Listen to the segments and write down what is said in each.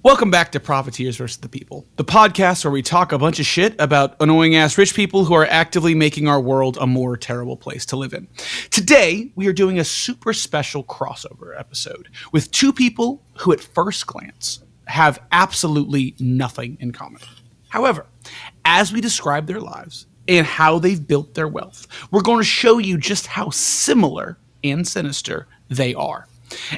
Welcome back to Profiteers vs. the People, the podcast where we talk a bunch of shit about annoying-ass rich people who are actively making our world a more terrible place to live in. Today, we are doing a super special crossover episode with two people who at first glance have absolutely nothing in common. However, as we describe their lives and how they've built their wealth, we're going to show you just how similar and sinister they are,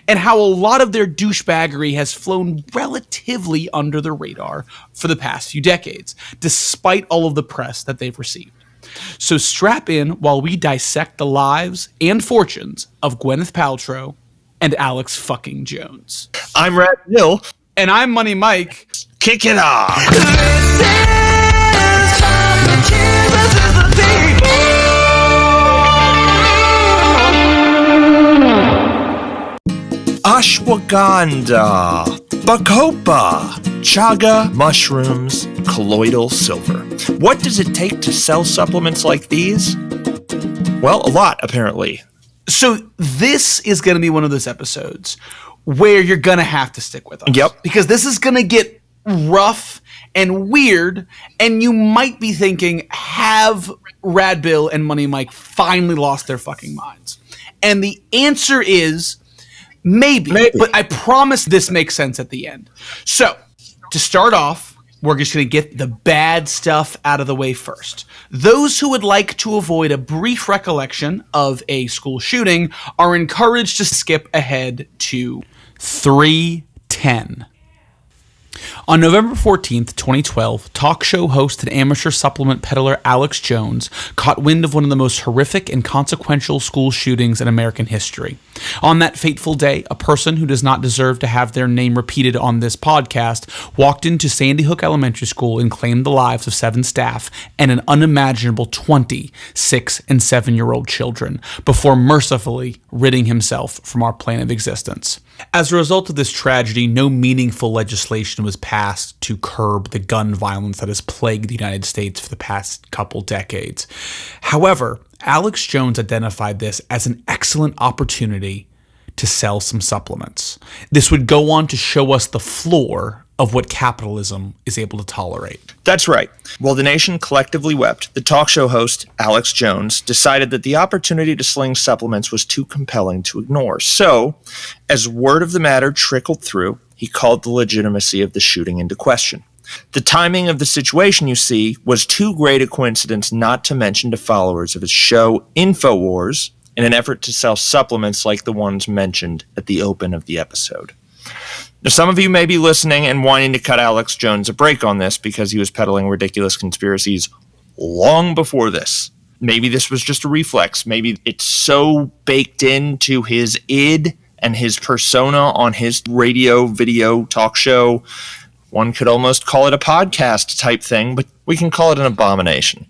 and how a lot of their douchebaggery has flown relatively under the radar for the past few decades, despite all of the press that they've received. So strap in while we dissect the lives and fortunes of Gwyneth Paltrow and Alex fucking Jones. I'm RadBill. And I'm Money Mike. Kick it off. Ashwagandha, bacopa, chaga, mushrooms, colloidal silver. What does it take to sell supplements like these? Well, a lot, apparently. So this is going to be one of those episodes where you're going to have to stick with us. Yep. Because this is going to get rough and weird, and you might be thinking, have RadBill and Money Mike finally lost their fucking minds? And the answer is maybe, but I promise this makes sense at the end. So, to start off, we're just going to get the bad stuff out of the way first. Those who would like to avoid a brief recollection of a school shooting are encouraged to skip ahead to 3:10. On November 14th, 2012, talk show host and amateur supplement peddler Alex Jones caught wind of one of the most horrific and consequential school shootings in American history. On that fateful day, a person who does not deserve to have their name repeated on this podcast walked into Sandy Hook Elementary School and claimed the lives of 7 staff and an unimaginable 20 6- and 7-year-old children before mercifully ridding himself from our plane of existence. As a result of this tragedy, no meaningful legislation was passed to curb the gun violence that has plagued the United States for the past couple decades. However, Alex Jones identified this as an excellent opportunity to sell some supplements. This would go on to show us the floor of what capitalism is able to tolerate. That's right. While the nation collectively wept, the talk show host, Alex Jones, decided that the opportunity to sling supplements was too compelling to ignore. So, as word of the matter trickled through, he called the legitimacy of the shooting into question. The timing of the situation, you see, was too great a coincidence not to mention to followers of his show InfoWars in an effort to sell supplements like the ones mentioned at the open of the episode. Now, some of you may be listening and wanting to cut Alex Jones a break on this because he was peddling ridiculous conspiracies long before this. Maybe this was just a reflex. Maybe it's so baked into his id and his persona on his radio, video, talk show. One could almost call it a podcast type thing, but we can call it an abomination.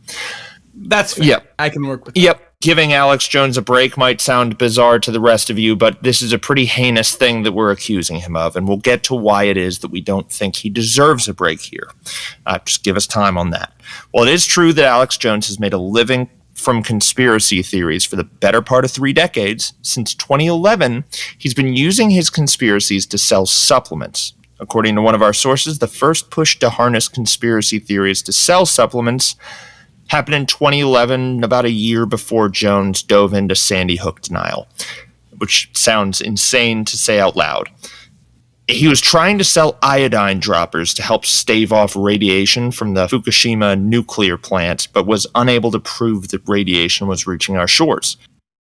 That's fair. Yep. I can work with that. Yep. Giving Alex Jones a break might sound bizarre to the rest of you, but this is a pretty heinous thing that we're accusing him of, and we'll get to why it is that we don't think he deserves a break here. Just give us time on that. Well, it is true that Alex Jones has made a living from conspiracy theories for the better part of 3 decades. Since 2011, he's been using his conspiracies to sell supplements. According to one of our sources, the first push to harness conspiracy theories to sell supplements happened in 2011, about a year before Jones dove into Sandy Hook denial, which sounds insane to say out loud. He was trying to sell iodine droppers to help stave off radiation from the Fukushima nuclear plant, but was unable to prove that radiation was reaching our shores.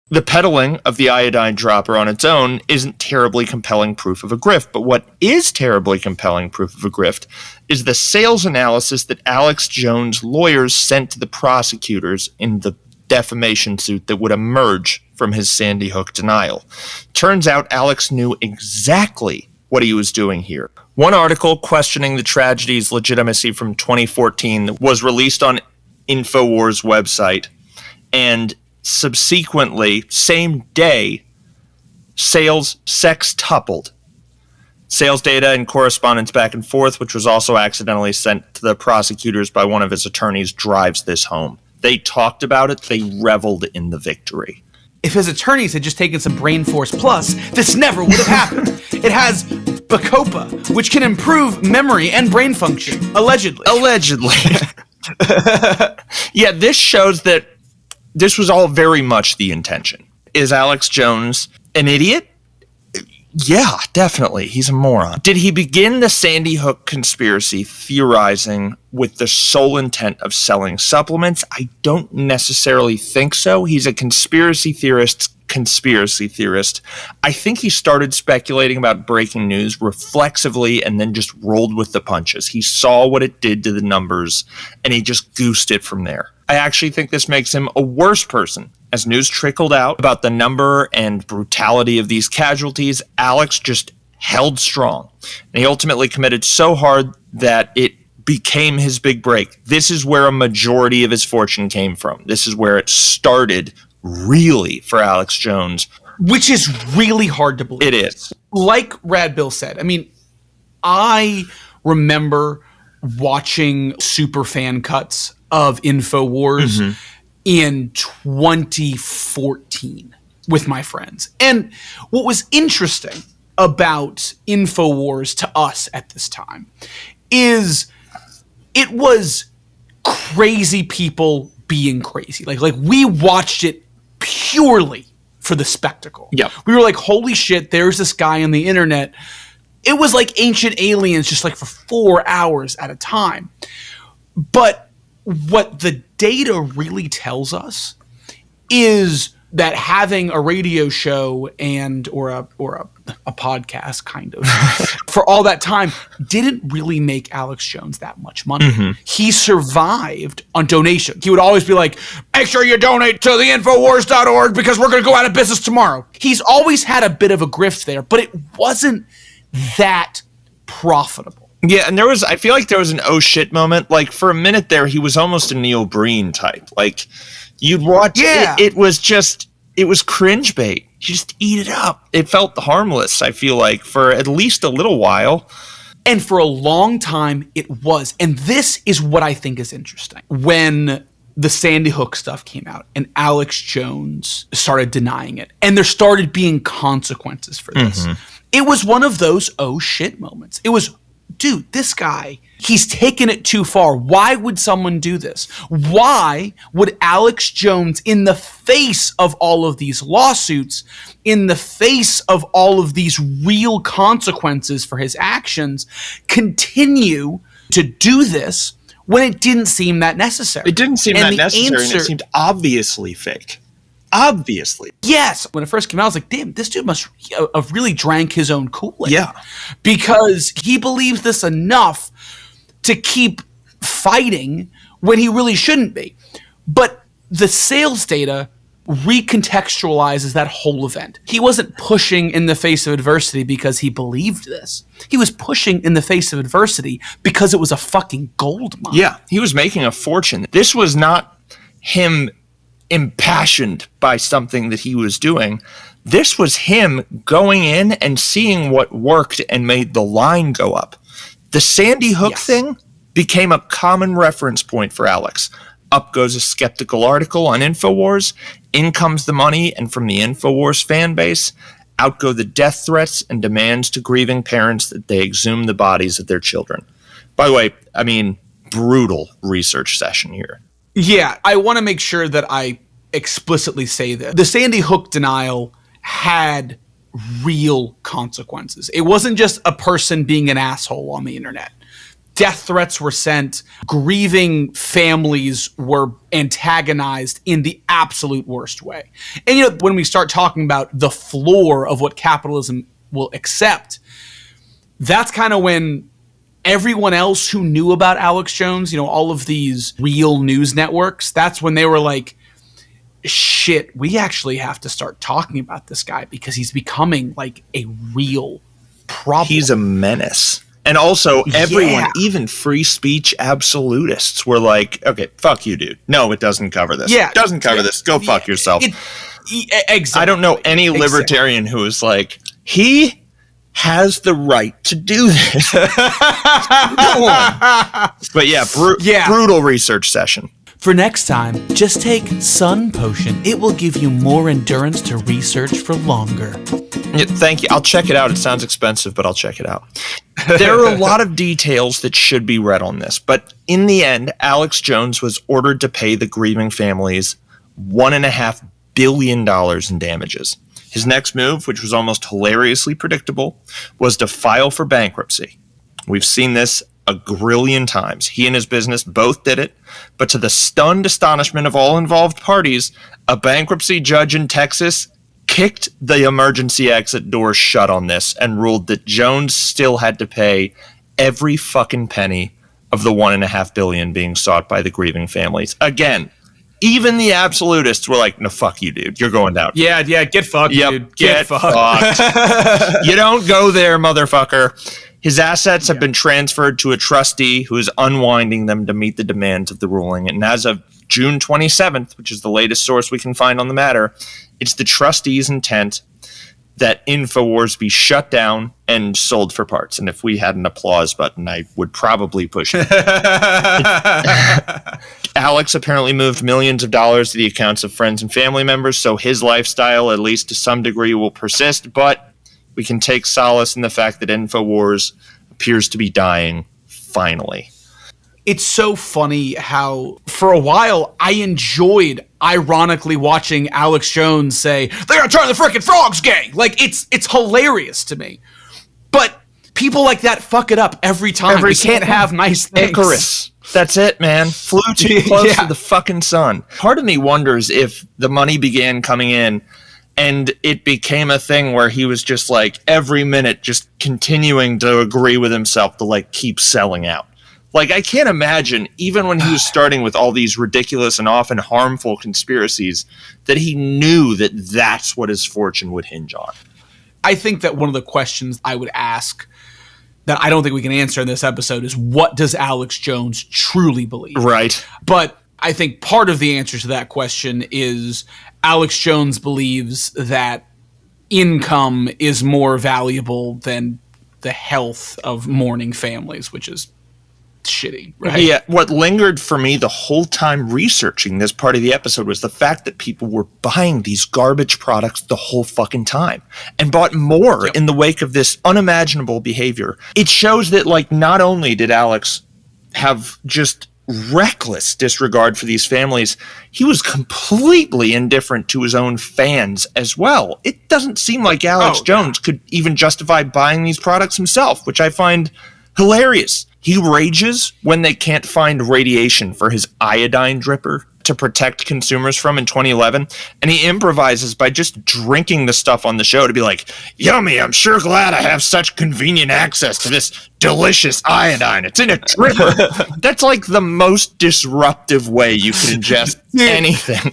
The peddling of the iodine dropper on its own isn't terribly compelling proof of a grift, but what is terribly compelling proof of a grift is the sales analysis that Alex Jones' lawyers sent to the prosecutors in the defamation suit that would emerge from his Sandy Hook denial. Turns out Alex knew exactly what he was doing here. One article questioning the tragedy's legitimacy from 2014 was released on InfoWars' website, and subsequently, same day, sales sextupled. Sales data and correspondence back and forth, which was also accidentally sent to the prosecutors by one of his attorneys, drives this home. They talked about it. They reveled in the victory. If his attorneys had just taken some Brain Force Plus, this never would have happened. It has Bacopa, which can improve memory and brain function, allegedly. Allegedly. Yeah, this shows that this was all very much the intention. Is Alex Jones an idiot? Yeah, definitely. He's a moron. Did he begin the Sandy Hook conspiracy theorizing with the sole intent of selling supplements? I don't necessarily think so. He's a conspiracy theorist. I think he started speculating about breaking news reflexively and then just rolled with the punches. He saw what it did to the numbers and he just goosed it from there. I actually think this makes him a worse person. As news trickled out about the number and brutality of these casualties, Alex just held strong. And he ultimately committed so hard that it became his big break. This is where a majority of his fortune came from. This is where it started really for Alex Jones. Which is really hard to believe. It is. Like RadBill said, I mean, I remember watching super fan cuts of InfoWars in 2014 with my friends. And what was interesting about InfoWars to us at this time is it was crazy people being crazy. Like we watched it purely for the spectacle. Yep. We were like, holy shit, there's this guy on the internet. It was like Ancient Aliens, just like for 4 hours at a time. But what the data really tells us is that having a radio show or a podcast kind of for all that time didn't really make Alex Jones that much money. He survived on donation. He would always be like, make sure you donate to the Infowars.org because we're going to go out of business tomorrow. He's always had a bit of a grift there, but it wasn't that profitable. Yeah, and I feel like there was an oh shit moment. Like for a minute there, he was almost a Neil Breen type. Like you'd watch it, it was cringe bait. You just eat it up. It felt harmless, I feel like, for at least a little while. And for a long time, it was. And this is what I think is interesting. When the Sandy Hook stuff came out and Alex Jones started denying it, and there started being consequences for this, it was one of those oh shit moments. It was, dude, this guy, he's taken it too far. Why would someone do this? Why would Alex Jones, in the face of all of these lawsuits, in the face of all of these real consequences for his actions, continue to do this when it didn't seem that necessary? It didn't seem that necessary, and it seemed obviously fake. Obviously. Yes. When it first came out, I was like, damn, this dude must have really drank his own Kool-Aid. Yeah. Because he believes this enough to keep fighting when he really shouldn't be. But the sales data recontextualizes that whole event. He wasn't pushing in the face of adversity because he believed this. He was pushing in the face of adversity because it was a fucking gold mine. Yeah. He was making a fortune. This was not him impassioned by something that he was doing. This was him going in and seeing what worked and made the line go up. The Sandy Hook thing became a common reference point for Alex. Up goes a skeptical article on InfoWars, in comes the money, and from the InfoWars fan base, out go the death threats and demands to grieving parents that they exhume the bodies of their children. By the way, I mean, brutal research session here. Yeah, I want to make sure that I explicitly say that. The Sandy Hook denial had real consequences. It wasn't just a person being an asshole on the internet. Death threats were sent. Grieving families were antagonized in the absolute worst way. And, you know, when we start talking about the floor of what capitalism will accept, that's kind of when everyone else who knew about Alex Jones, you know, all of these real news networks, that's when they were like, shit, we actually have to start talking about this guy because he's becoming like a real problem. He's a menace. And also everyone, even free speech absolutists were like, okay, fuck you, dude. No, it doesn't cover this. Yeah. It doesn't cover this. Go fuck yourself. Exactly. I don't know any libertarian who is like, he has the right to do this. But yeah, brutal research session. For next time, just take Sun Potion. It will give you more endurance to research for longer. Yeah, thank you. I'll check it out. It sounds expensive, but I'll check it out. There are a lot of details that should be read on this, but in the end, Alex Jones was ordered to pay the grieving families $1.5 billion in damages. His next move, which was almost hilariously predictable, was to file for bankruptcy. We've seen this a grillion times. He and his business both did it, but to the stunned astonishment of all involved parties, a bankruptcy judge in Texas kicked the emergency exit door shut on this and ruled that Jones still had to pay every fucking penny of the $1.5 billion being sought by the grieving families. Again, even the absolutists were like, no, fuck you, dude. You're going down. Yeah, get fucked, dude. Get fucked. You don't go there, motherfucker. His assets have been transferred to a trustee who is unwinding them to meet the demands of the ruling. And as of June 27th, which is the latest source we can find on the matter, it's the trustee's intent that InfoWars be shut down and sold for parts. And if we had an applause button, I would probably push it. Alex apparently moved millions of dollars to the accounts of friends and family members, so his lifestyle, at least to some degree, will persist. But we can take solace in the fact that InfoWars appears to be dying, finally. It's so funny how, for a while, I enjoyed ironically watching Alex Jones say, they're gonna turn the frickin' frogs gay! Like, it's hilarious to me. But people like that fuck it up every time. We can't have nice things. Icarus. That's it, man. Flew too close to the fucking sun. Part of me wonders if the money began coming in and it became a thing where he was just like, every minute, just continuing to agree with himself to, like, keep selling out. Like, I can't imagine, even when he was starting with all these ridiculous and often harmful conspiracies, that he knew that that's what his fortune would hinge on. I think that one of the questions I would ask that I don't think we can answer in this episode is, what does Alex Jones truly believe? Right. But I think part of the answer to that question is Alex Jones believes that income is more valuable than the health of mourning families, which is shitty, right? Yeah, what lingered for me the whole time researching this part of the episode was the fact that people were buying these garbage products the whole fucking time and bought more in the wake of this unimaginable behavior. It shows that, like, not only did Alex have just reckless disregard for these families, he was completely indifferent to his own fans as well. It doesn't seem like Alex Jones could even justify buying these products himself, which I find hilarious. He rages when they can't find radiation for his iodine dripper to protect consumers from in 2011, and he improvises by just drinking the stuff on the show to be like, yummy, I'm sure glad I have such convenient access to this delicious iodine. It's in a dripper. That's like the most disruptive way you can ingest anything.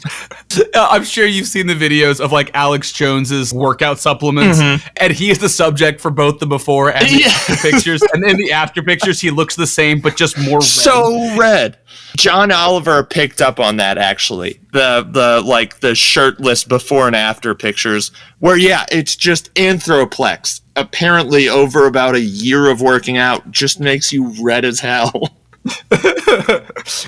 I'm sure you've seen the videos of, like, Alex Jones's workout supplements, and he is the subject for both the before and the after pictures, and in the after pictures he looks the same but just more red. So red. John Oliver picked up on that, actually. The shirtless before and after pictures where, yeah, it's just Anthroplex. Apparently over about a year of working out just makes you red as hell.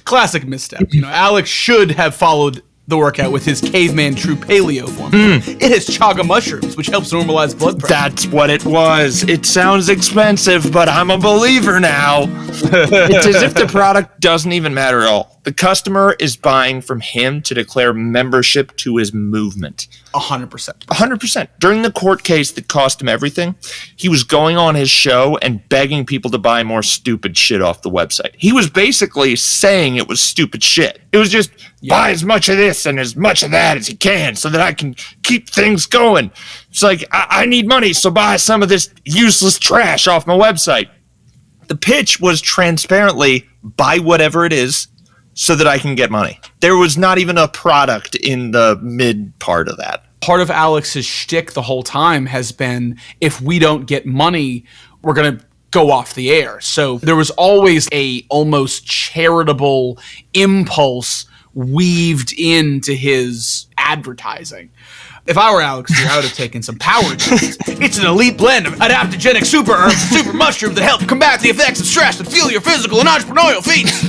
Classic misstep. You know, Alex should have followed the workout with his caveman true paleo formula. It has chaga mushrooms, which helps normalize blood pressure. That's what it was. It sounds expensive, but I'm a believer now. It's as if the product doesn't even matter at all. The customer is buying from him to declare membership to his movement. 100%. 100%. During the court case that cost him everything, he was going on his show and begging people to buy more stupid shit off the website. He was basically saying it was stupid shit. It was just, buy as much of this and as much of that as you can so that I can keep things going. It's like, I need money, so buy some of this useless trash off my website. The pitch was transparently, buy whatever it is so that I can get money. There was not even a product in the mid part of that. Part of Alex's shtick the whole time has been, if we don't get money, we're going to go off the air. So there was always a almost charitable impulse weaved into his advertising. If I were Alex here, I would have taken some power drinks. It's an elite blend of adaptogenic super herbs and super mushrooms that help combat the effects of stress and fuel your physical and entrepreneurial feats.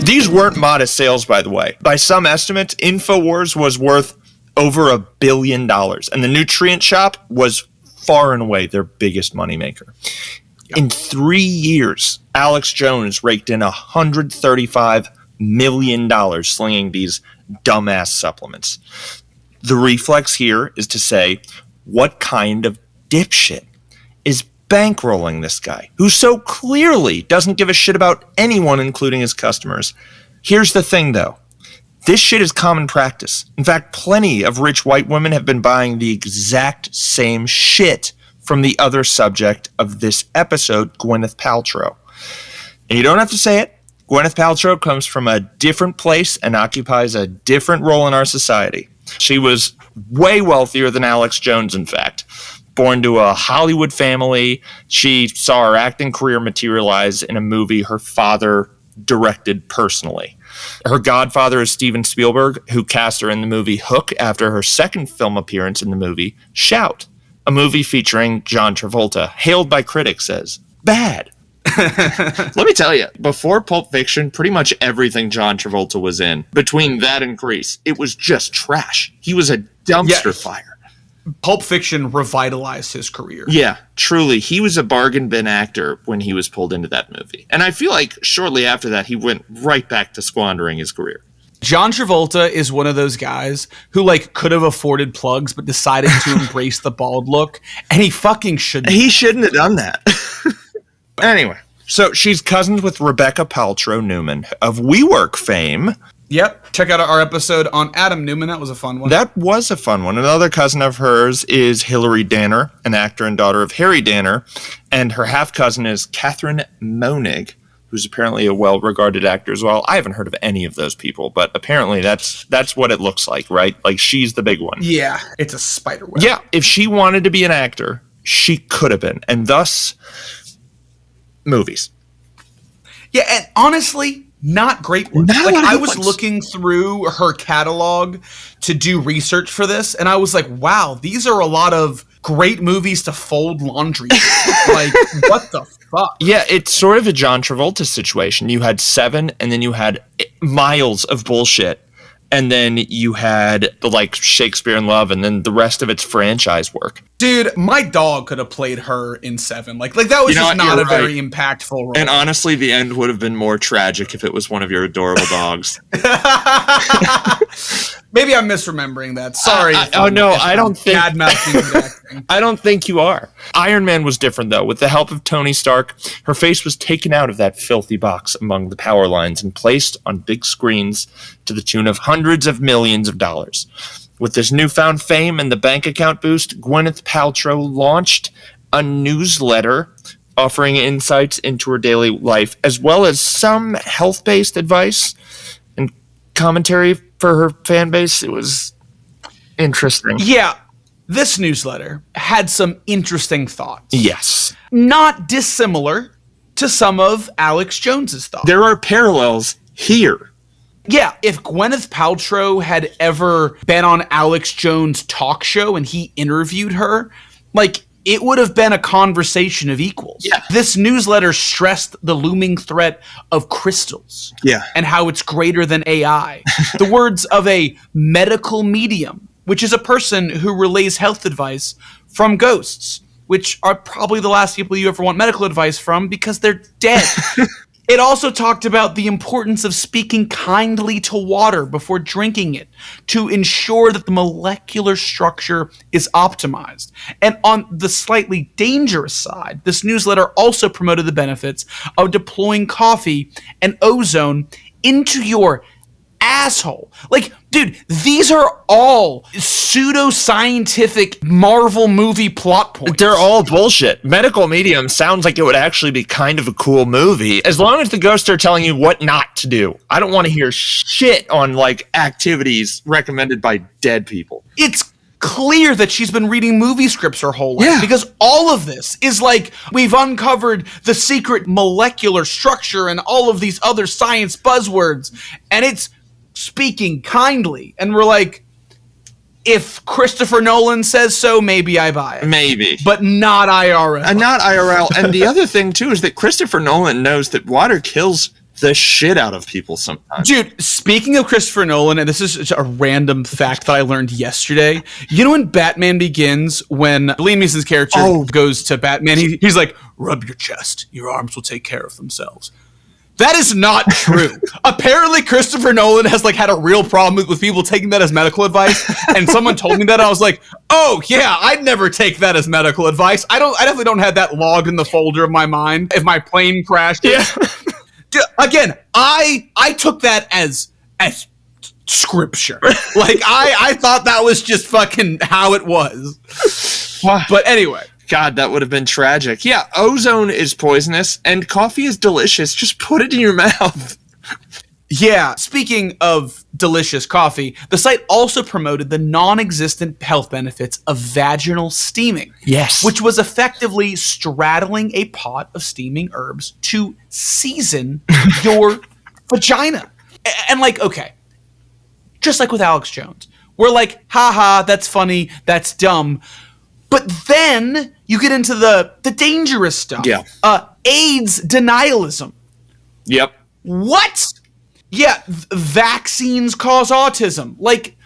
These weren't modest sales, by the way. By some estimates, InfoWars was worth over $1 billion, and the nutrient shop was far and away their biggest moneymaker. Yep. In 3 years, Alex Jones raked in $135 million slinging these dumbass supplements. The reflex here is to say, what kind of dipshit is bankrolling this guy, who so clearly doesn't give a shit about anyone, including his customers? Here's the thing, though. This shit is common practice. In fact, plenty of rich white women have been buying the exact same shit from the other subject of this episode, Gwyneth Paltrow. And you don't have to say it. Gwyneth Paltrow comes from a different place and occupies a different role in our society. She was way wealthier than Alex Jones, in fact. Born to a Hollywood family, she saw her acting career materialize in a movie her father directed personally. Her godfather is Steven Spielberg, who cast her in the movie Hook after her second film appearance in the movie Shout, a movie featuring John Travolta, hailed by critics as bad. Let me tell you, before Pulp Fiction, pretty much everything John Travolta was in, between that and Grease, it was just trash. He was a dumpster fire. Pulp Fiction revitalized his career. Yeah, truly. He was a bargain bin actor when he was pulled into that movie. And I feel like shortly after that, he went right back to squandering his career. John Travolta is one of those guys who could have afforded plugs but decided to embrace the bald look, and he fucking shouldn't. He shouldn't have done that. Anyway, so she's cousins with Rebecca Paltrow Newman of WeWork fame. Yep. Check out our episode on Adam Newman. That was a fun one. That was a fun one. Another cousin of hers is Hilary Danner, an actor and daughter of Harry Danner. And her half-cousin is Catherine Monig, who's apparently a well-regarded actor as well. I haven't heard of any of those people, but apparently that's what it looks like, right? Like, she's the big one. Yeah, it's a spider web. Yeah, if she wanted to be an actor, she could have been. And thus, movies. Yeah, and honestly, not great ones. I was looking through her catalog to do research for this, and I was like, wow, these are a lot of great movies to fold laundry. What the fuck? Yeah, it's sort of a John Travolta situation. You had Seven, and then you had miles of bullshit. And then you had Shakespeare in Love, and then the rest of it's franchise work. Dude, my dog could have played her in Seven. That was just not a very impactful role. And honestly, the end would have been more tragic if it was one of your adorable dogs. Maybe I'm misremembering that. Sorry. I don't think. I don't think you are. Iron Man was different, though. With the help of Tony Stark, her face was taken out of that filthy box among the power lines and placed on big screens to the tune of hundreds of millions of dollars. With this newfound fame and the bank account boost, Gwyneth Paltrow launched a newsletter offering insights into her daily life, as well as some health-based advice and commentary for her fan base. It was interesting. Yeah, this newsletter had some interesting thoughts. Yes. Not dissimilar to some of Alex Jones's thoughts. There are parallels here. Yeah, if Gwyneth Paltrow had ever been on Alex Jones' talk show and he interviewed her, it would have been a conversation of equals. Yeah. This newsletter stressed the looming threat of crystals. Yeah. And how it's greater than AI. The words of a medical medium, which is a person who relays health advice from ghosts, which are probably the last people you ever want medical advice from because they're dead. It also talked about the importance of speaking kindly to water before drinking it to ensure that the molecular structure is optimized. And on the slightly dangerous side, this newsletter also promoted the benefits of deploying coffee and ozone into your asshole. Dude, these are all pseudo-scientific Marvel movie plot points. They're all bullshit. Medical Medium sounds like it would actually be kind of a cool movie, as long as the ghosts are telling you what not to do. I don't want to hear shit on, activities recommended by dead people. It's clear that she's been reading movie scripts her whole life, because all of this is we've uncovered the secret molecular structure and all of these other science buzzwords, and it's speaking kindly, and we're if Christopher Nolan says so, maybe I buy it. Maybe. But not IRL. And not IRL. And the other thing, too, is that Christopher Nolan knows that water kills the shit out of people sometimes. Dude, speaking of Christopher Nolan, and this is just a random fact that I learned yesterday. You know in Batman Begins, when Liam Neeson's character goes to Batman, he's like, rub your chest. Your arms will take care of themselves. That is not true. Apparently, Christopher Nolan has like had a real problem with people taking that as medical advice. And someone told me that, I was like, "Oh yeah, I'd never take that as medical advice. I definitely don't have that logged in the folder of my mind. If my plane crashed, Yeah. Again, I took that as scripture. Like I thought that was just fucking how it was. But anyway. God, that would have been tragic. Yeah, ozone is poisonous, and coffee is delicious. Just put it in your mouth. Yeah, speaking of delicious coffee, the site also promoted the non-existent health benefits of vaginal steaming. Yes. Which was effectively straddling a pot of steaming herbs to season your vagina. And like, okay, just like with Alex Jones, we're like, haha, that's funny, that's dumb. But then you get into the dangerous stuff. Yeah. AIDS denialism. Yep. What? Yeah, vaccines cause autism. Like,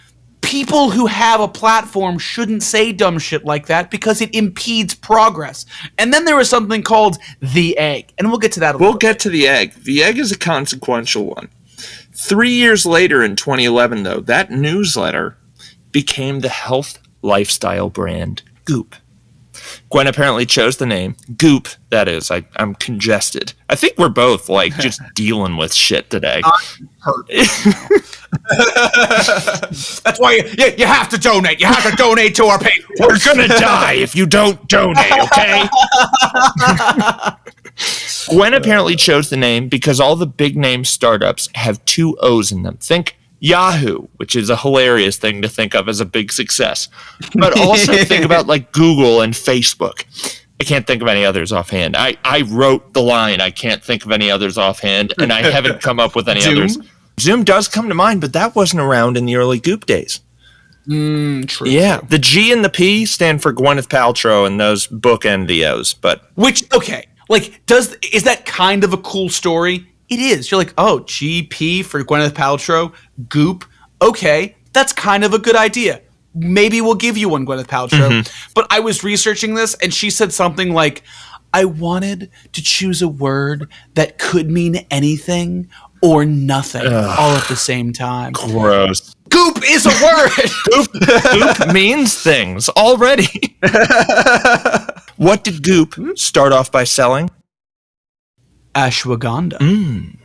people who have a platform shouldn't say dumb shit like that because it impedes progress. And then there was something called the egg. And we'll get to that a little bit. We'll get to the egg. The egg is a consequential one. 3 years later in 2011, though, that newsletter became the health lifestyle brand Goop. Gwen apparently chose the name Goop. That is, I'm congested. I think we're both like just dealing with shit today. I'm hurt. That's why you have to donate. You have to donate to our page. We're gonna die if you don't donate, okay? Gwen apparently chose the name because all the big name startups have 2 O's in them. Think Yahoo, which is a hilarious thing to think of as a big success. But also think about like Google and Facebook. I can't think of any others offhand. I wrote the line, I can't think of any others offhand, and I haven't come up with any others. Zoom does come to mind, but that wasn't around in the early Goop days. True. Yeah, the G and the P stand for Gwyneth Paltrow and those bookend the O's. But which, okay, like, is that kind of a cool story? It is. You're like, oh, GP for Gwyneth Paltrow, Goop. Okay, that's kind of a good idea. Maybe we'll give you one, Gwyneth Paltrow. Mm-hmm. But I was researching this, and she said something like, I wanted to choose a word that could mean anything or nothing all at the same time. Gross. Goop is a word. Goop means things already. What did Goop start off by selling? Ashwagandha.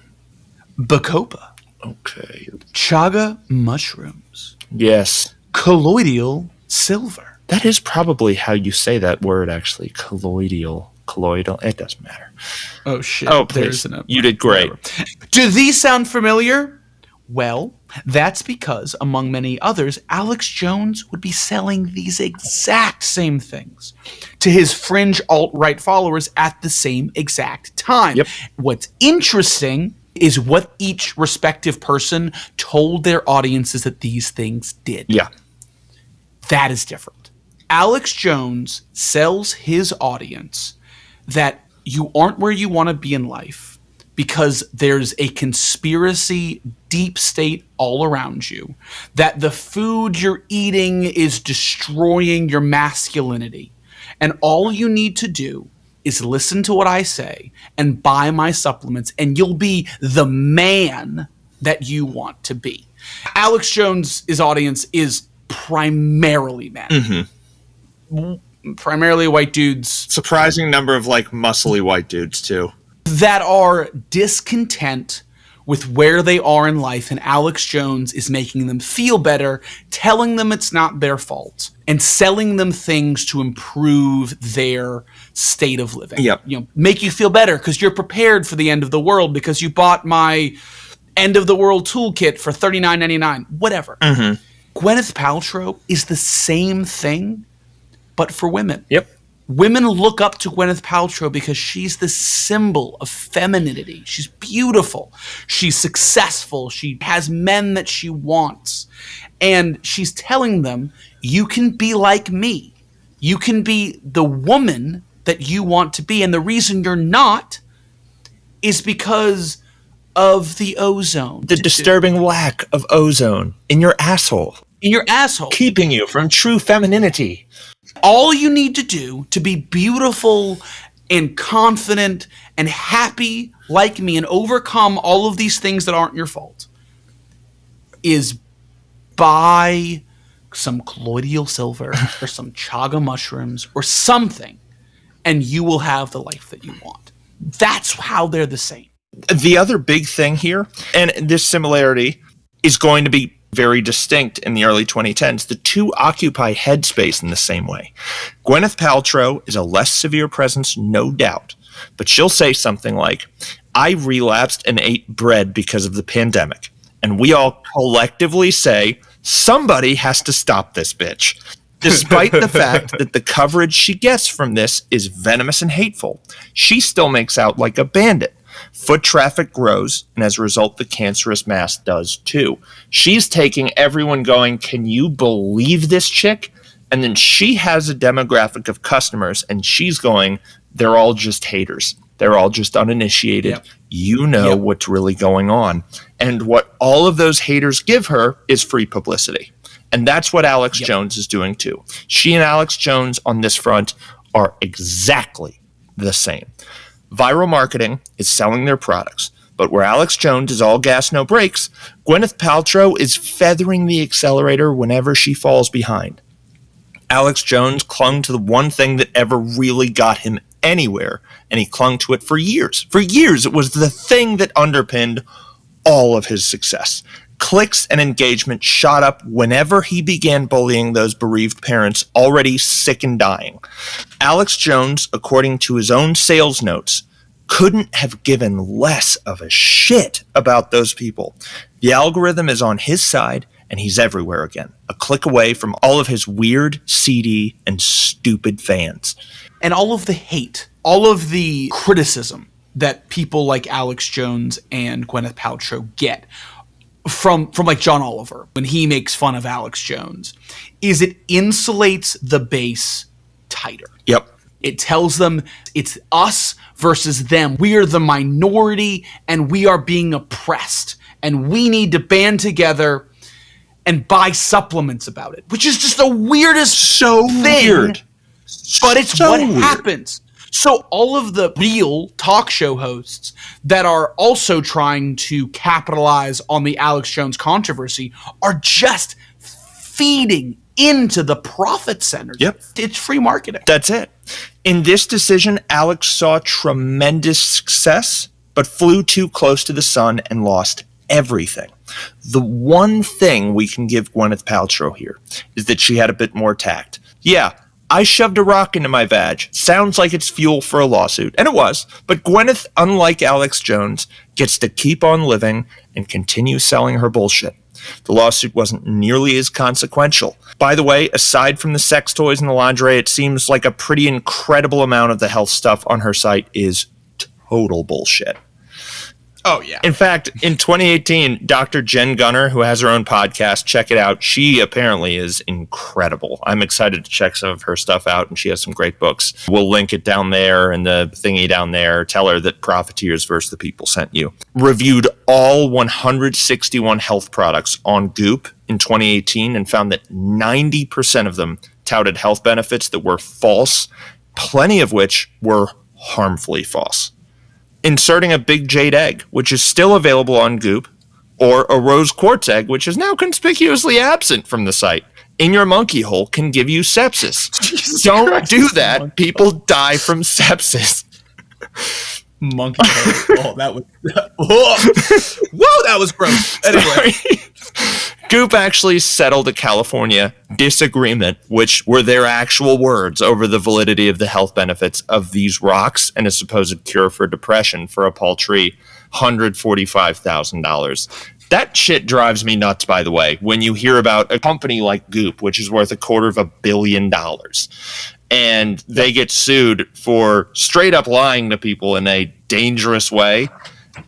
Bacopa. Okay. Chaga mushrooms. Yes. Colloidal silver. That is probably how you say that word, actually. Colloidal. It doesn't matter. Oh, shit. Oh, please. You did great. Whatever. Do these sound familiar? Well, that's because, among many others, Alex Jones would be selling these exact same things to his fringe alt-right followers at the same exact time. Yep. What's interesting is what each respective person told their audiences that these things did. Yeah. That is different. Alex Jones sells his audience that you aren't where you want to be in life because there's a conspiracy deep state all around you, that the food you're eating is destroying your masculinity. And all you need to do is listen to what I say and buy my supplements, and you'll be the man that you want to be. Alex Jones' audience is primarily men. Mm-hmm. Primarily white dudes. Surprising number of like muscly white dudes too. That are discontent with where they are in life, and Alex Jones is making them feel better, telling them it's not their fault, and selling them things to improve their state of living. Yep. You know, make you feel better because you're prepared for the end of the world because you bought my end of the world toolkit for $39.99. Whatever. Mm-hmm. Gwyneth Paltrow is the same thing, but for women. Yep. Women look up to Gwyneth Paltrow because she's the symbol of femininity. She's beautiful. She's successful. She has men that she wants. And she's telling them, you can be like me. You can be the woman that you want to be. And the reason you're not is because of the ozone. The disturbing lack of ozone in your asshole. In your asshole. Keeping you from true femininity. All you need to do to be beautiful and confident and happy like me and overcome all of these things that aren't your fault is buy some colloidal silver or some chaga mushrooms or something, and you will have the life that you want. That's how they're the same. The other big thing here, and this similarity is going to be very distinct in the early 2010s, the two occupy headspace in the same way. Gwyneth Paltrow is a less severe presence, no doubt, but she'll say something like, I relapsed and ate bread because of the pandemic. And we all collectively say, somebody has to stop this bitch. Despite the fact that the coverage she gets from this is venomous and hateful, she still makes out like a bandit. Foot traffic grows, and as a result, the cancerous mass does too. She's taking everyone going, can you believe this chick? And then she has a demographic of customers, and she's going, they're all just haters. They're all just uninitiated. Yep. You know what's really going on. And what all of those haters give her is free publicity. And that's what Alex Jones is doing too. She and Alex Jones on this front are exactly the same. Viral marketing is selling their products, but where Alex Jones is all gas, no brakes, Gwyneth Paltrow is feathering the accelerator whenever she falls behind. Alex Jones clung to the one thing that ever really got him anywhere, and he clung to it for years. For years, it was the thing that underpinned all of his success. Clicks and engagement shot up whenever he began bullying those bereaved parents already sick and dying. Alex Jones, according to his own sales notes, couldn't have given less of a shit about those people. The algorithm is on his side, and he's everywhere again, a click away from all of his weird, seedy, and stupid fans. And all of the hate, all of the criticism that people like Alex Jones and Gwyneth Paltrow get from like John Oliver when he makes fun of Alex Jones is it insulates the base tighter. Yep. It tells them it's us versus them. We are the minority and we are being oppressed and we need to band together and buy supplements about it, which is just the weirdest thing. Weird. But it's So what weird. happens. So all of the real talk show hosts that are also trying to capitalize on the Alex Jones controversy are just feeding into the profit centers. Yep. It's free marketing. That's it. In this decision, Alex saw tremendous success, but flew too close to the sun and lost everything. The one thing we can give Gwyneth Paltrow here is that she had a bit more tact. Yeah, I shoved a rock into my vag. Sounds like it's fuel for a lawsuit. And it was. But Gwyneth, unlike Alex Jones, gets to keep on living and continue selling her bullshit. The lawsuit wasn't nearly as consequential. By the way, aside from the sex toys and the lingerie, it seems like a pretty incredible amount of the health stuff on her site is total bullshit. Oh, yeah. In fact, in 2018, Dr. Jen Gunner, who has her own podcast, check it out. She apparently is incredible. I'm excited to check some of her stuff out, and she has some great books. We'll link it down there and the thingy down there. Tell her that Profiteers vs. the People sent you. Reviewed all 161 health products on Goop in 2018 and found that 90% of them touted health benefits that were false, plenty of which were harmfully false. Inserting a big jade egg, which is still available on Goop, or a rose quartz egg, which is now conspicuously absent from the site, in your monkey hole can give you sepsis. Don't do that. People die from sepsis. Monkey hole. Oh, that was... Whoa, that was gross. Anyway. Sorry. Goop actually settled a California disagreement, which were their actual words, over the validity of the health benefits of these rocks and a supposed cure for depression for a paltry $145,000. That shit drives me nuts, by the way, when you hear about a company like Goop, which is worth $250 million, and they get sued for straight up lying to people in a dangerous way,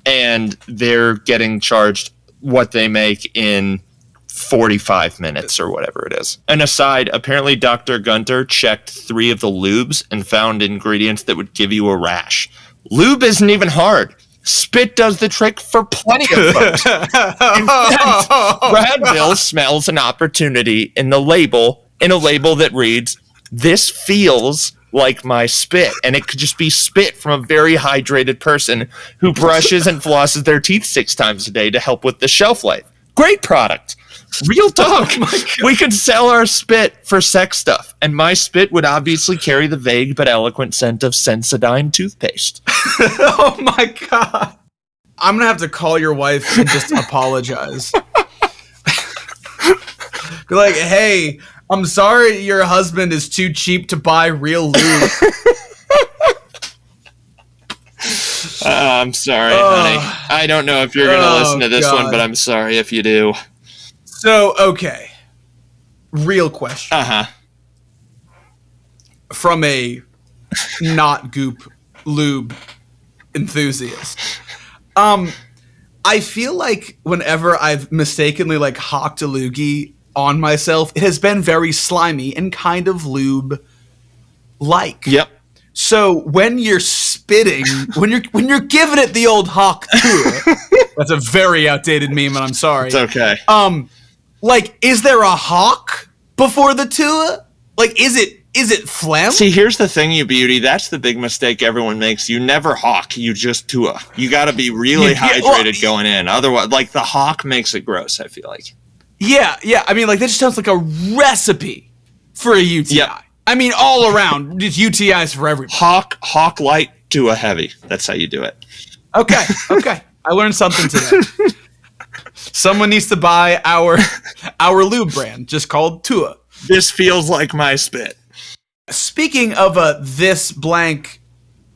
and they're getting charged what they make in 45 minutes or whatever it is. An aside, apparently Dr. Gunter checked 3 of the lubes and found ingredients that would give you a rash. Lube isn't even hard. Spit does the trick for plenty of folks. In fact, RadBill smells an opportunity in a label that reads, "This feels like my spit." And it could just be spit from a very hydrated person who brushes and flosses their teeth 6 times a day to help with the shelf life. Great product. Real talk. We could sell our spit for sex stuff, and my spit would obviously carry the vague but eloquent scent of Sensodyne toothpaste. Oh my God. I'm gonna have to call your wife and just apologize. Be like, hey, I'm sorry your husband is too cheap to buy real lube. I'm sorry, honey. I don't know if you're going to listen to this one, but I'm sorry if you do. So, okay. Real question. Uh-huh. From a not Goop lube enthusiast. I feel like whenever I've mistakenly like hawked a loogie on myself, it has been very slimy and kind of lube-like. Yep. So when you're spitting, when you're giving it the old hawk tour, that's a very outdated meme, and I'm sorry. It's okay. Like, is there a hawk before the tour? Like, is it phlegm? See, here's the thing, you beauty. That's the big mistake everyone makes. You never hawk. You just tour. You got to be really hydrated going in. Otherwise, like, the hawk makes it gross, I feel like. Yeah. I mean, like, that just sounds like a recipe for a UTI. Yep. I mean, all around, just UTIs for everybody. Hawk light to a heavy. That's how you do it. Okay. I learned something today. Someone needs to buy our lube brand, just called Tua. This feels like my spit. Speaking of this blank,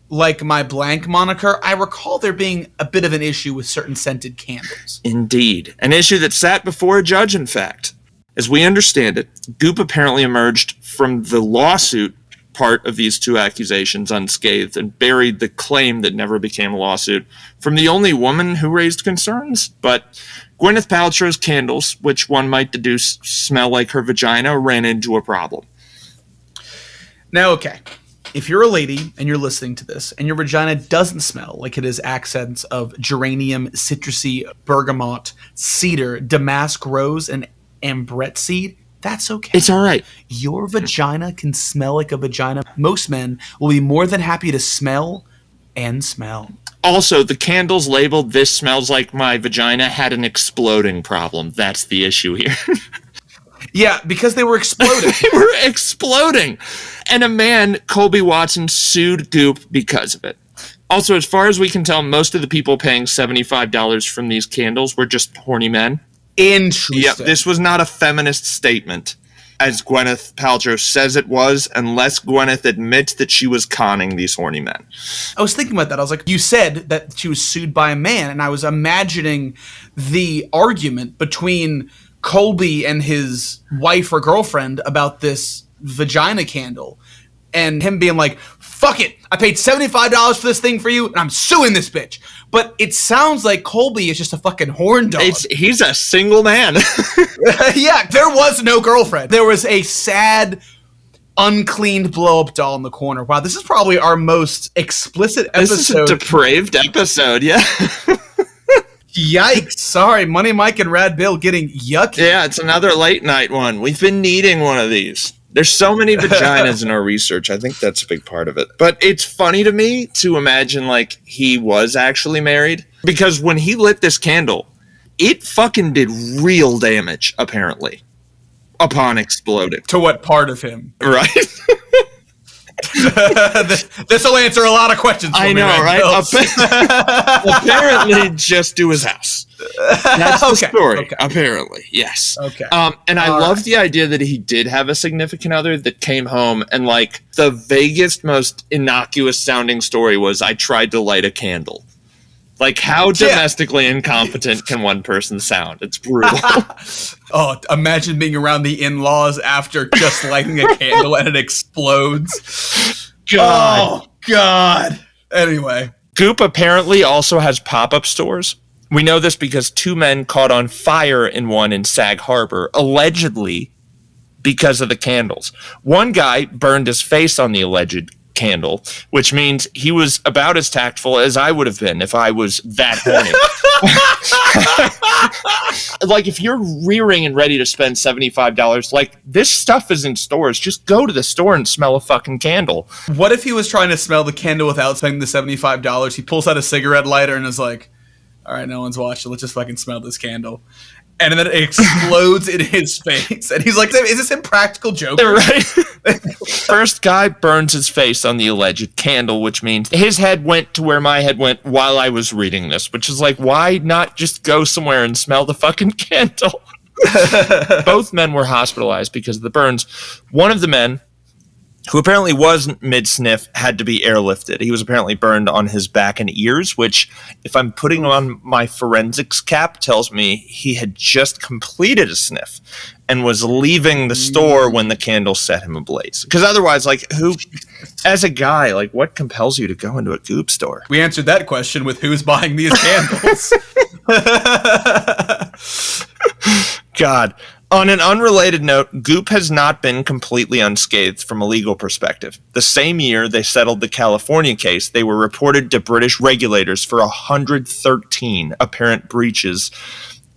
like my blank moniker, I recall there being a bit of an issue with certain scented candles. Indeed. An issue that sat before a judge, in fact. As we understand it, Goop apparently emerged from the lawsuit part of these 2 accusations unscathed and buried the claim that never became a lawsuit from the only woman who raised concerns. But Gwyneth Paltrow's candles, which one might deduce smell like her vagina, ran into a problem. Now, okay, if you're a lady and you're listening to this and your vagina doesn't smell like it has accents of geranium, citrusy, bergamot, cedar, damask rose, and ambrette seed, that's okay. It's all right. Your vagina can smell like a vagina. Most men will be more than happy to smell and smell. Also, the candles labeled "This smells like my vagina" had an exploding problem. That's the issue here. Yeah, because they were exploding. They were exploding. And a man, Colby Watson, sued Goop because of it. Also, as far as we can tell, most of the people paying $75 from these candles were just horny men. Interesting. Yep, this was not a feminist statement, as Gwyneth Paltrow says it was, unless Gwyneth admits that she was conning these horny men. I was thinking about that. I was like, you said that she was sued by a man, and I was imagining the argument between Colby and his wife or girlfriend about this vagina candle, and him being like, fuck it, I paid $75 for this thing for you, and I'm suing this bitch. But it sounds like Colby is just a fucking horn dog. He's a single man. Yeah, there was no girlfriend. There was a sad, uncleaned blow-up doll in the corner. Wow, this is probably our most explicit episode. This is a depraved episode, yeah. Yikes. Sorry, Money Mike and RadBill getting yucky. Yeah, it's another late night one. We've been needing one of these. There's so many vaginas in our research. I think that's a big part of it. But it's funny to me to imagine, like, he was actually married. Because when he lit this candle, it fucking did real damage, apparently, upon exploding. To what part of him? Right? This will answer a lot of questions for I know, right? Apparently, just to his house. That's the story, apparently. Yes. Okay. And I love the idea that he did have a significant other that came home and, like, the vaguest, most innocuous sounding story was, I tried to light a candle. Like, how domestically incompetent can one person sound? It's brutal. Oh, imagine being around the in-laws after just lighting a candle and it explodes. God. Oh, God. Anyway. Goop apparently also has pop-up stores. We know this because 2 men caught on fire in one in Sag Harbor, allegedly because of the candles. One guy burned his face on the alleged candle, which means he was about as tactful as I would have been if I was that horny. Like, if you're rearing and ready to spend $75, like, this stuff is in stores. Just go to the store and smell a fucking candle. What if he was trying to smell the candle without spending the $75? He pulls out a cigarette lighter and is like, all right, no one's watching. Let's just fucking smell this candle. And then it explodes in his face. And he's like, is this Impractical Joker? Right. First guy burns his face on the alleged candle, which means his head went to where my head went while I was reading this, which is like, why not just go somewhere and smell the fucking candle? Both men were hospitalized because of the burns. One of the men, who apparently was mid-sniff, had to be airlifted. He was apparently burned on his back and ears, which, if I'm putting on my forensics cap, tells me he had just completed a sniff and was leaving the store when the candle set him ablaze. Because otherwise, like, who, as a guy, like, what compels you to go into a Goop store? We answered that question with who's buying these candles. God. On an unrelated note, Goop has not been completely unscathed from a legal perspective. The same year they settled the California case, they were reported to British regulators for 113 apparent breaches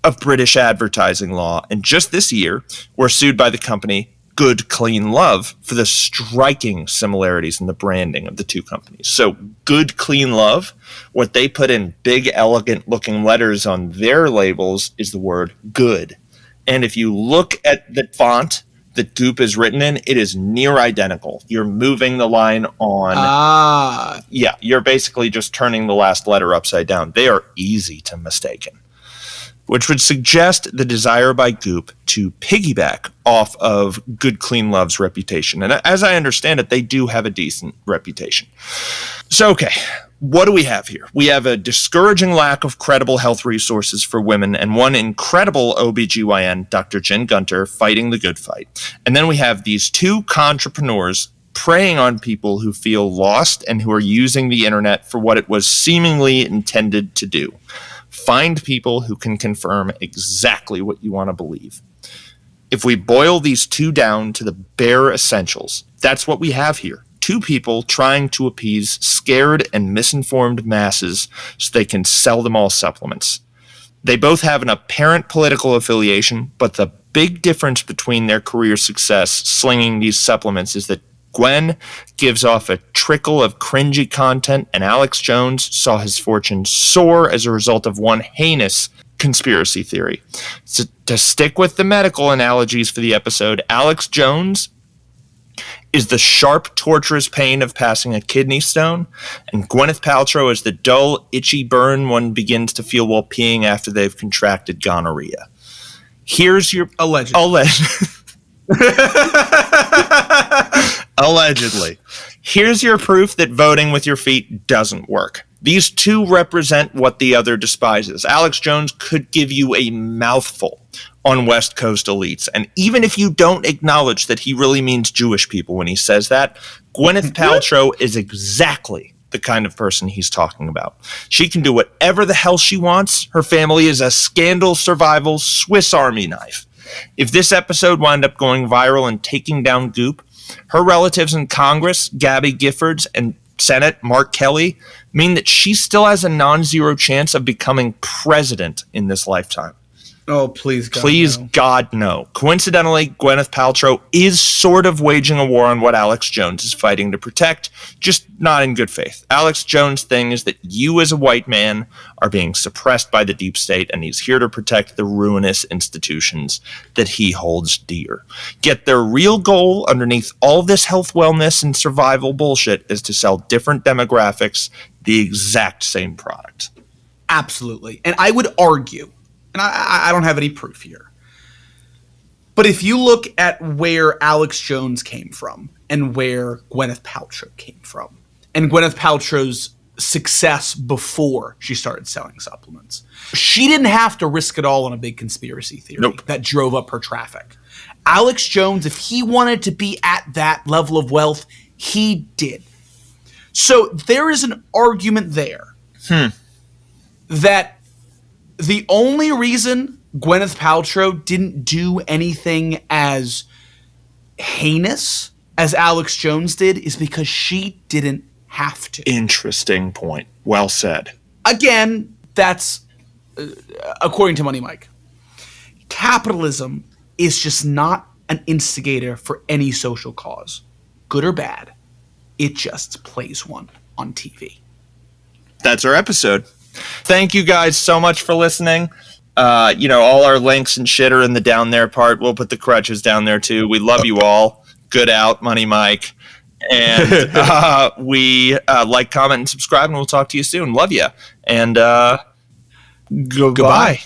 of British advertising law, and just this year were sued by the company Good Clean Love for the striking similarities in the branding of the two companies. So Good Clean Love, what they put in big, elegant-looking letters on their labels is the word good. And if you look at the font that Goop is written in, it is near identical. You're moving the line on. Yeah, you're basically just turning the last letter upside down. They are easy to mistaken, which would suggest the desire by Goop to piggyback off of Good Clean Love's reputation. And as I understand it, they do have a decent reputation. So, okay, what do we have here? We have a discouraging lack of credible health resources for women and one incredible OBGYN, Dr. Jen Gunter, fighting the good fight. And then we have these two entrepreneurs preying on people who feel lost and who are using the internet for what it was seemingly intended to do. Find people who can confirm exactly what you want to believe. If we boil these two down to the bare essentials, that's what we have here. Two people trying to appease scared and misinformed masses so they can sell them all supplements. They both have an apparent political affiliation, but the big difference between their career success slinging these supplements is that Gwen gives off a trickle of cringy content, and Alex Jones saw his fortune soar as a result of one heinous conspiracy theory. So to stick with the medical analogies for the episode, Alex Jones is the sharp, torturous pain of passing a kidney stone, and Gwyneth Paltrow is the dull, itchy burn one begins to feel while peeing after they've contracted gonorrhea. Here's your... Allegedly. Here's your proof that voting with your feet doesn't work. These two represent what the other despises. Alex Jones could give you a mouthful on West Coast elites, and even if you don't acknowledge that he really means Jewish people when he says that, Gwyneth Paltrow is exactly the kind of person he's talking about. She can do whatever the hell she wants. Her family is a scandal survival Swiss Army knife. If this episode wound up going viral and taking down Goop, her relatives in Congress, Gabby Giffords, and Senate, Mark Kelly, mean that she still has a non-zero chance of becoming president in this lifetime. Oh, please, God, please, no. God, no. Coincidentally, Gwyneth Paltrow is sort of waging a war on what Alex Jones is fighting to protect, just not in good faith. Alex Jones' thing is that you as a white man are being suppressed by the deep state, and he's here to protect the ruinous institutions that he holds dear. Yet their real goal underneath all this health, wellness, and survival bullshit is to sell different demographics the exact same product. Absolutely. And I would argue, and I don't have any proof here, but if you look at where Alex Jones came from and where Gwyneth Paltrow came from, and Gwyneth Paltrow's success before she started selling supplements, she didn't have to risk it all on a big conspiracy theory that drove up her traffic. Alex Jones, if he wanted to be at that level of wealth, he did. So there is an argument there that the only reason Gwyneth Paltrow didn't do anything as heinous as Alex Jones did is because she didn't have to. Interesting point. Well said. Again, that's according to Money Mike. Capitalism is just not an instigator for any social cause, good or bad. It just plays one on TV. That's our episode. Thank you guys so much for listening. All our links and shit are in the down there part. We'll put the crutches down there too. We love you all. Good out, Money Mike. And we like, comment, and subscribe, and we'll talk to you soon. Love you. And goodbye.